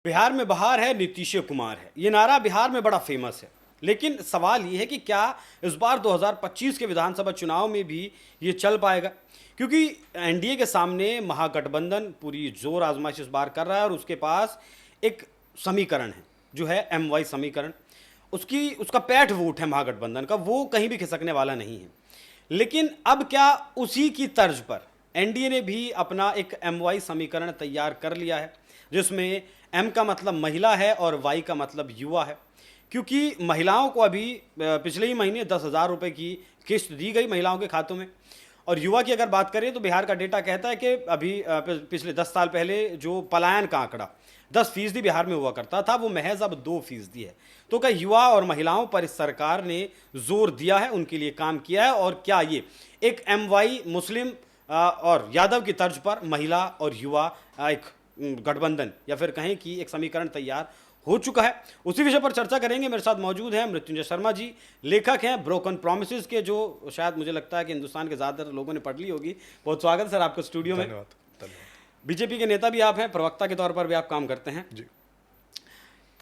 बिहार में बहार है, नीतीश कुमार है, ये नारा बिहार में बड़ा फेमस है। लेकिन सवाल ये है कि क्या इस बार 2025 के विधानसभा चुनाव में भी ये चल पाएगा, क्योंकि एनडीए के सामने महागठबंधन पूरी जोर आजमाइश इस बार कर रहा है और उसके पास एक समीकरण है जो है एम वाई समीकरण। उसका पैठ वोट है महागठबंधन का, वो कहीं भी खिसकने वाला नहीं है। लेकिन अब क्या उसी की तर्ज पर एनडीए ने भी अपना एक एम वाई समीकरण तैयार कर लिया है, जिसमें एम का मतलब महिला है और वाई का मतलब युवा है। क्योंकि महिलाओं को अभी पिछले ही महीने 10,000 रुपये की किस्त दी गई महिलाओं के खातों में। और युवा की अगर बात करें तो बिहार का डेटा कहता है कि अभी पिछले 10 साल पहले जो पलायन का आंकड़ा 10% बिहार में हुआ करता था, वो महज अब 2% है। तो क्या युवा और महिलाओं पर इस सरकार ने जोर दिया है, उनके लिए काम किया है? और क्या ये एक एम वाई मुस्लिम और यादव की तर्ज पर महिला और युवा एक गठबंधन या फिर कहें कि एक समीकरण तैयार हो चुका है? उसी विषय पर चर्चा करेंगे। मेरे साथ मौजूद हैं मृत्युंजय शर्मा जी, लेखक हैं ब्रोकन प्रॉमिसेस के, जो शायद मुझे लगता है कि हिंदुस्तान के ज़्यादातर लोगों ने पढ़ ली होगी। बहुत स्वागत है सर आपका स्टूडियो में। धन्यवाद धन्यवाद। बीजेपी के नेता भी आप हैं, प्रवक्ता के तौर पर भी आप काम करते हैं जी।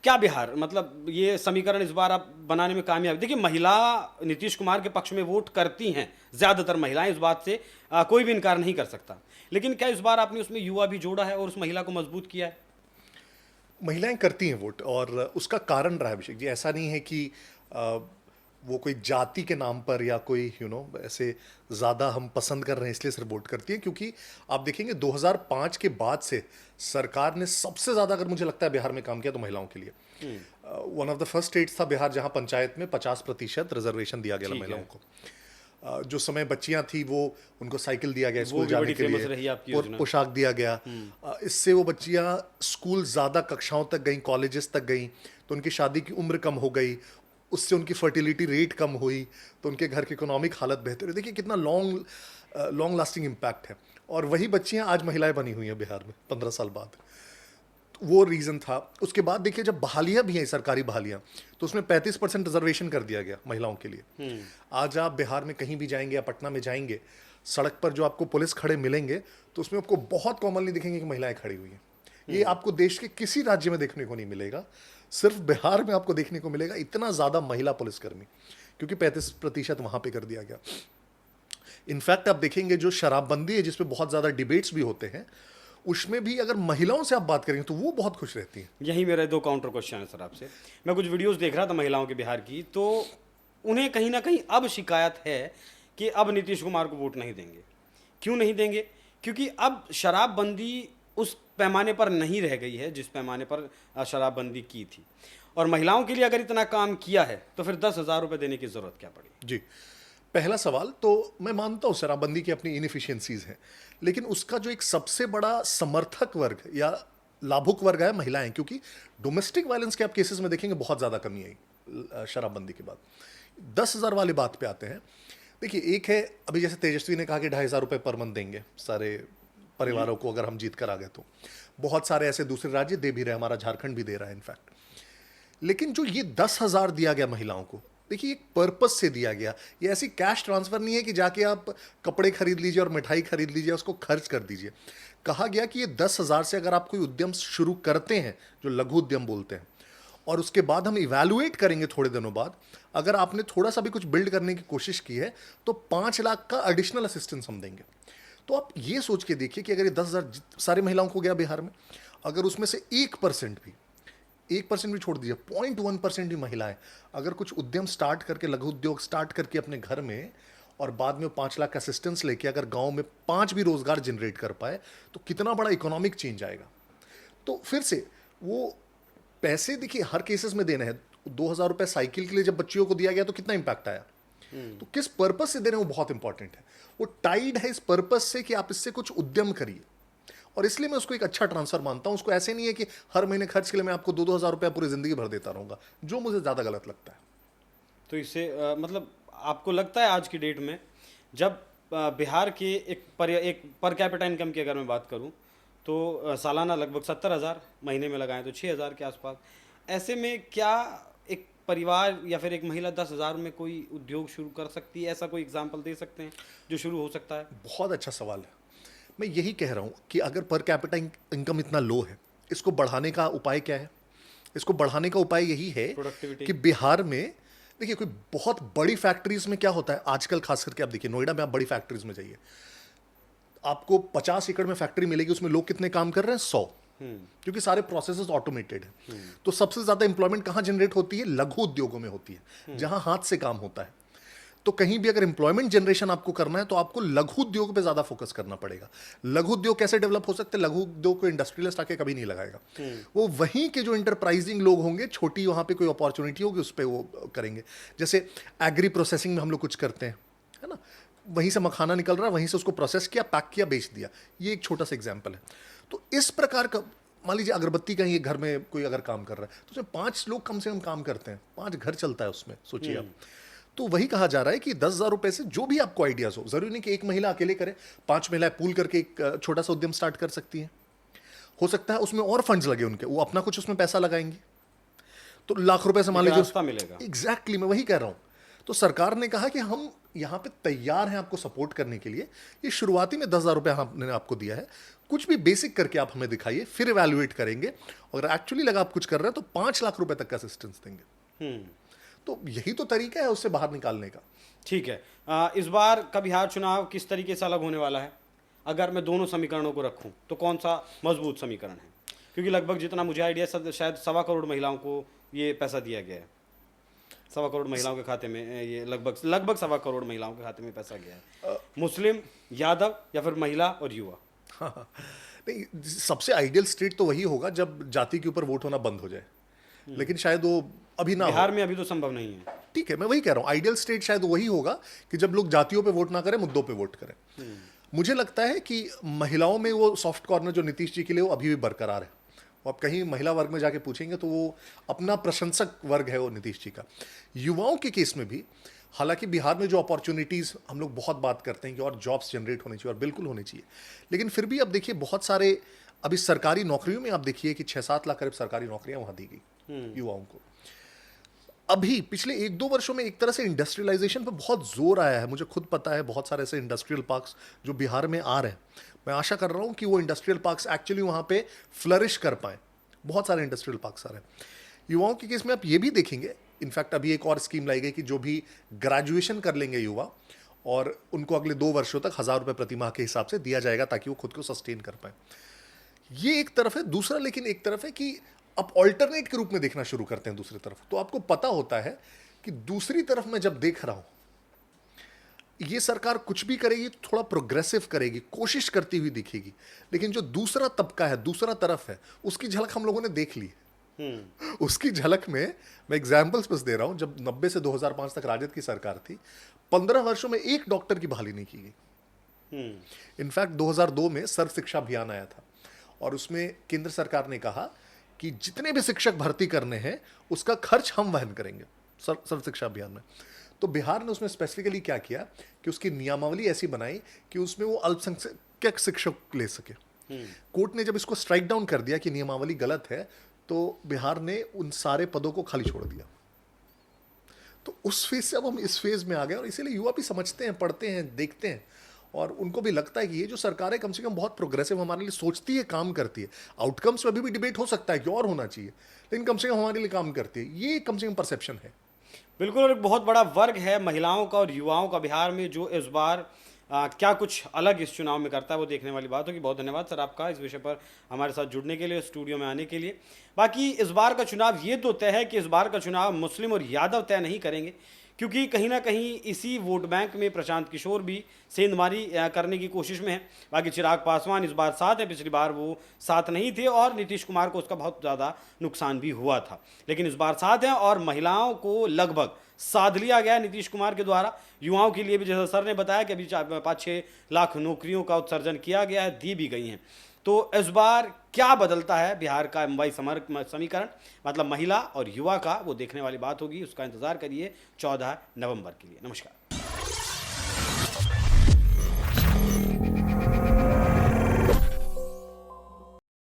क्या बिहार मतलब ये समीकरण इस बार आप बनाने में कामयाब? देखिए, महिला नीतीश कुमार के पक्ष में वोट करती हैं, ज़्यादातर महिलाएं, इस बात से कोई भी इनकार नहीं कर सकता। लेकिन क्या इस बार आपने उसमें युवा भी जोड़ा है और उस महिला को मजबूत किया है? महिलाएं करती हैं वोट और उसका कारण रहा है अभिषेक जी। ऐसा नहीं है कि वो कोई जाति के नाम पर या कोई ऐसे ज़्यादा हम पसंद कर रहे हैं इसलिए सिर्फ वोट करती हैं। क्योंकि आप देखेंगे 2005 के बाद से सरकार ने सबसे ज़्यादा, अगर मुझे लगता है, बिहार में काम किया तो महिलाओं के लिए। One of the first states था बिहार जहां पंचायत में 50% रिजर्वेशन दिया गया महिलाओं को। जो समय बच्चियां थी वो उनको साइकिल दिया गया स्कूल जाने के लिए, और पोशाक दिया गया। इससे वो बच्चियां स्कूल ज़्यादा कक्षाओं तक गई, कॉलेजेस तक गई, तो उनकी शादी की उम्र कम हो गई। उससे उनकी फर्टिलिटी रेट कम हुई, तो उनके घर की इकोनॉमिक हालत बेहतर हुई। देखिए कितना लॉन्ग लास्टिंग इम्पैक्ट है। और वही बच्चियां आज महिलाएं बनी हुई हैं बिहार में 15 साल बाद। वो रीज़न था। उसके बाद देखिए जब बहालियां भी हैं, सरकारी बहालियां, तो उसमें 35% रिजर्वेशन कर दिया गया महिलाओं के लिए। आज आप बिहार में कहीं भी जाएंगे या पटना में जाएंगे, सड़क पर जो आपको पुलिस खड़े मिलेंगे तो उसमें आपको बहुत कॉमनली दिखेंगे कि महिलाएं खड़ी हुई हैं। ये आपको देश के किसी राज्य में देखने को नहीं मिलेगा, सिर्फ बिहार में आपको देखने को मिलेगा इतना ज़्यादा महिला पुलिसकर्मी, क्योंकि 35% वहाँ पे कर दिया गया। इनफैक्ट आप देखेंगे जो शराबबंदी है, जिसपे बहुत ज़्यादा डिबेट्स भी होते हैं, उसमें भी अगर महिलाओं से आप बात करेंगे तो वो बहुत खुश रहती हैं। यही मेरे दो काउंटर क्वेश्चन है सर आपसे। मैं कुछ वीडियोस देख रहा था महिलाओं के बिहार की, तो उन्हें कहीं ना कहीं अब शिकायत है कि अब नीतीश कुमार को वोट नहीं देंगे। क्यों नहीं देंगे? क्योंकि अब शराबबंदी उस पैमाने पर नहीं रह गई है जिस पैमाने पर शराबबंदी की थी। और महिलाओं के लिए अगर इतना काम किया है तो फिर 10,000 रुपये देने की ज़रूरत क्या पड़ी? जी, पहला सवाल तो मैं मानता हूँ शराबबंदी की अपनी इनएफिशिएंसीज हैं, लेकिन उसका जो एक सबसे बड़ा समर्थक वर्ग या लाभुक वर्ग है महिलाएं। क्योंकि डोमेस्टिक वायलेंस के आप केसेस में देखेंगे बहुत ज़्यादा कमी आई शराबबंदी के बाद। 10,000 वाली बात पे आते हैं। देखिए, एक है अभी जैसे तेजस्वी ने कहा कि 2,500 रुपये पर मंथ देंगे सारे परिवारों को अगर हम जीत कर आ गए तो। बहुत सारे ऐसे दूसरे राज्य दे भी रहे, हमारा झारखंड भी दे रहा है इनफैक्ट। लेकिन जो ये 10,000 दिया गया महिलाओं को, देखिए एक पर्पस से दिया गया। ये ऐसी कैश ट्रांसफर नहीं है कि जाके आप कपड़े खरीद लीजिए और मिठाई खरीद लीजिए, उसको खर्च कर दीजिए। कहा गया कि ये 10,000 से अगर आप कोई उद्यम शुरू करते हैं, जो लघु उद्यम बोलते हैं, और उसके बाद हम इवैल्यूएट करेंगे थोड़े दिनों बाद, अगर आपने थोड़ा सा भी कुछ बिल्ड करने की कोशिश की है तो 5 लाख का एडिशनल असिस्टेंस हम देंगे। तो आप ये सोच के देखिए कि अगर ये 10,000 सारे महिलाओं को गया बिहार में, अगर उसमें से 1% भी छोड़ दीजिए, 0.1% भी महिलाएं अगर कुछ उद्यम स्टार्ट करके, लघु उद्योग स्टार्ट करके अपने घर में, और बाद में 5 लाख असिस्टेंस लेके अगर गांव में 5 भी रोजगार जनरेट कर पाए, तो कितना बड़ा इकोनॉमिक चेंज आएगा। तो फिर से वो पैसे देखिए हर केसेस में देना है। 2,000 रुपये साइकिल के लिए जब बच्चियों को दिया गया तो कितना इंपैक्ट आया। तो किस पर्पस से दे रहे हैं वो बहुत इंपॉर्टेंट है। वो टाइड है इस पर्पस से कि आप इससे कुछ उद्यम करिए, और इसलिए मैं उसको एक अच्छा ट्रांसफर मानता हूं। उसको ऐसे नहीं है कि हर महीने खर्च के लिए मैं आपको 2-2 हज़ार रुपया पूरी जिंदगी भर देता रहूंगा, जो मुझे ज्यादा गलत लगता है। तो इससे मतलब आपको लगता है आज की डेट में जब बिहार के एक पर कैपिटा इनकम की अगर मैं बात करूं तो सालाना लगभग 70,000, महीने में लगाएं तो 6,000 के आसपास, ऐसे में क्या एक परिवार या फिर एक महिला 10,000 में कोई उद्योग शुरू कर सकती है? ऐसा कोई एग्जाम्पल दे सकते हैं जो शुरू हो सकता है? बहुत अच्छा सवाल है। मैं यही कह रहा हूं कि अगर पर कैपिटा इनकम इतना लो है, इसको बढ़ाने का उपाय क्या है? इसको बढ़ाने का उपाय यही है प्रोडक्टिविटी। कि बिहार में देखिए कोई बहुत बड़ी फैक्ट्रीज में क्या होता है आजकल, खास करके आप देखिए नोएडा में, आप बड़ी फैक्ट्रीज में जाइए, आपको 50 एकड़ में फैक्ट्री मिलेगी, उसमें लोग कितने काम कर रहे हैं? 100। क्योंकि सारे प्रोसेसेस ऑटोमेटेड है। तो सबसे ज्यादा इंप्लॉयमेंट कहां जनरेट होती है? लघु उद्योगों में होती है, जहां हाथ से काम होता है। तो कहीं भी अगर इंप्लॉयमेंट जनरेशन आपको करना है तो आपको लघु उद्योग पे ज्यादा फोकस करना पड़ेगा। लघु उद्योग कैसे डेवलप हो सकते हैं? लघु उद्योग को इंडस्ट्रियलिस्ट आके कभी नहीं लगाएगा, वो वहीं के जो इंटरप्राइजिंग लोग होंगे, छोटी वहां पे कोई अपॉर्चुनिटी होगी उस पर वो करेंगे। जैसे एग्री प्रोसेसिंग में हम लोग कुछ करते हैं, है ना, वहीं से मखाना निकल रहा है, वहीं से उसको प्रोसेस किया, पैक किया, बेच दिया। ये एक छोटा सा एग्जाम्पल है। तो इस प्रकार का, मान लीजिए अगरबत्ती का ही एक घर में कोई अगर काम कर रहा है तो उसमें 5 लोग कम से कम काम करते हैं, 5 घर चलता है उसमें, सोचिए आप। तो वही कहा जा रहा है कि 10,000 रुपए से जो भी आपको आइडियाज हो, जरूरी नहीं कि एक महिला अकेले करे, 5 महिलाएं पूल करके एक छोटा सा उद्यम स्टार्ट कर सकती हैं। हो सकता है उसमें और फंड्स लगे उनके, वो अपना कुछ उसमें पैसा लगाएंगे, तो लाख रुपए से मान लीजिए रास्ता मिलेगा। एग्जैक्टली, मैं वही कह रहा हूं। तो सरकार ने कहा कि हम यहां पे तैयार हैं आपको सपोर्ट करने के लिए। ये शुरुआती में 10,000 रुपए हमने आपको दिया है, कुछ भी बेसिक करके आप हमें दिखाइए, फिर इवैल्यूएट करेंगे। अगर एक्चुअली लगा आप कुछ कर रहे हैं तो 5 लाख रुपए तक का असिस्टेंस देंगे। तो यही तो तरीका है उससे बाहर निकालने का। ठीक है। इस बार का बिहार चुनाव किस तरीके से अलग होने वाला है? अगर मैं दोनों समीकरणों को रखूं तो कौन सा मजबूत समीकरण है? क्योंकि लगभग जितना मुझे आइडिया, शायद 1.25 करोड़ महिलाओं को ये पैसा दिया गया है। 1.25 करोड़ महिलाओं के खाते में, ये लगभग 1.25 करोड़ महिलाओं के खाते में पैसा गया है। मुस्लिम, यादव या फिर महिला और युवा? नहीं, सबसे आइडियल स्टेट तो वही होगा जब जाति के ऊपर वोट होना बंद हो जाए, लेकिन शायद वो अभी ना हो। बिहार में अभी तो संभव नहीं है। ठीक है, मैं वही कह रहा हूँ, आइडियल स्टेट शायद वही होगा कि जब लोग जातियों पे वोट ना करें, मुद्दों पे वोट करें। मुझे लगता है कि महिलाओं में वो सॉफ्ट कॉर्नर जो नीतीश जी के लिए, वो अभी भी बरकरार है। वो आप कहीं महिला वर्ग में जाके पूछेंगे तो वो अपना प्रशंसक वर्ग है वो नीतीश जी का। युवाओं के केस में भी, हालांकि बिहार में जो अपॉर्चुनिटीज़ हम लोग बहुत बात करते हैं कि और जॉब्स जनरेट होनी चाहिए, और बिल्कुल होनी चाहिए, लेकिन फिर भी अब देखिए बहुत सारे, अभी सरकारी नौकरियों में आप देखिए कि 6-7 लाख करीब सरकारी नौकरियां वहां दी गई युवाओं को। अभी पिछले 1-2 वर्षों में एक तरह से इंडस्ट्रियलाइजेशन पर बहुत जोर आया है। मुझे खुद पता है बहुत सारे ऐसे इंडस्ट्रियल पार्क्स जो बिहार में आ रहे हैं। मैं आशा कर रहा हूं कि वो इंडस्ट्रियल पार्क्स एक्चुअली वहां पे फ्लरिश कर पाए। बहुत सारे इंडस्ट्रियल पार्क्स आ रहे हैं। युवाओं के केस में आप ये भी देखेंगे, इनफैक्ट अभी एक और स्कीम लाई गई कि जो भी ग्रेजुएशन कर लेंगे युवा, और उनको अगले 2 वर्षों तक 1,000 रुपये प्रति माह के हिसाब से दिया जाएगा ताकि वो खुद को सस्टेन कर पाए। ये एक तरफ है। दूसरा, लेकिन एक तरफ है कि आप ऑल्टरनेट के रूप में देखना शुरू करते हैं दूसरी तरफ, तो आपको पता होता है कि दूसरी तरफ मैं जब देख रहा हूं, ये सरकार कुछ भी करेगी थोड़ा प्रोग्रेसिव करेगी, कोशिश करती हुई दिखेगी, लेकिन जो दूसरा तबका है, दूसरा तरफ है, उसकी झलक हम लोगों ने देख ली। उसकी झलक में मैं एग्जाम्पल्स बस दे रहा हूं। जब 90 से 2005 तक राजद की सरकार थी, 15 वर्षों में एक डॉक्टर की बहाली नहीं की गई। इनफैक्ट 2002 में सर्व शिक्षा अभियान आया था, और उसमें केंद्र सरकार ने कहा कि जितने भी शिक्षक भर्ती करने हैं उसका खर्च हम वहन करेंगे, सर्व शिक्षा अभियान में। तो बिहार ने उसमें स्पेसिफिकली क्या किया कि उसकी नियमावली ऐसी बनाई कि उसमें वो अल्पसंख्यक शिक्षक ले सके। कोर्ट ने जब इसको स्ट्राइक डाउन कर दिया कि नियमावली गलत है, तो बिहार ने उन सारे पदों को खाली छोड़ दिया। तो उस फेज से अब हम इस फेज में आ गए, और इसीलिए युवा भी समझते हैं, पढ़ते हैं, देखते हैं, और उनको भी लगता है कि ये जो सरकार है कम से कम बहुत प्रोग्रेसिव हमारे लिए सोचती है, काम करती है। आउटकम्स में अभी भी डिबेट हो सकता है कि और होना चाहिए, लेकिन कम से कम हमारे लिए काम करती है। ये कम से कम परसेप्शन है। बिल्कुल। और एक बहुत बड़ा वर्ग है महिलाओं का और युवाओं का बिहार में, जो इस बार क्या कुछ अलग इस चुनाव में करता है, वो देखने वाली बात होगी। बहुत धन्यवाद सर आपका इस विषय पर हमारे साथ जुड़ने के लिए, स्टूडियो में आने के लिए। बाकी इस बार का चुनाव ये तो तय है कि इस बार का चुनाव मुस्लिम और यादव तय नहीं करेंगे, क्योंकि कहीं ना कहीं इसी वोट बैंक में प्रशांत किशोर भी सेंधमारी करने की कोशिश में है। बाकी चिराग पासवान इस बार साथ है, पिछली बार वो साथ नहीं थे और नीतीश कुमार को उसका बहुत ज़्यादा नुकसान भी हुआ था, लेकिन इस बार साथ हैं। और महिलाओं को लगभग साध लिया गया नीतीश कुमार के द्वारा। युवाओं के लिए भी, जैसा सर ने बताया कि अभी 5-6 लाख नौकरियों का उत्सर्जन किया गया है, दी भी गई हैं। तो इस बार क्या बदलता है बिहार का मुंबई समीकरण, मतलब महिला और युवा का, वो देखने वाली बात होगी। उसका इंतजार करिए 14 नवंबर के लिए। नमस्कार।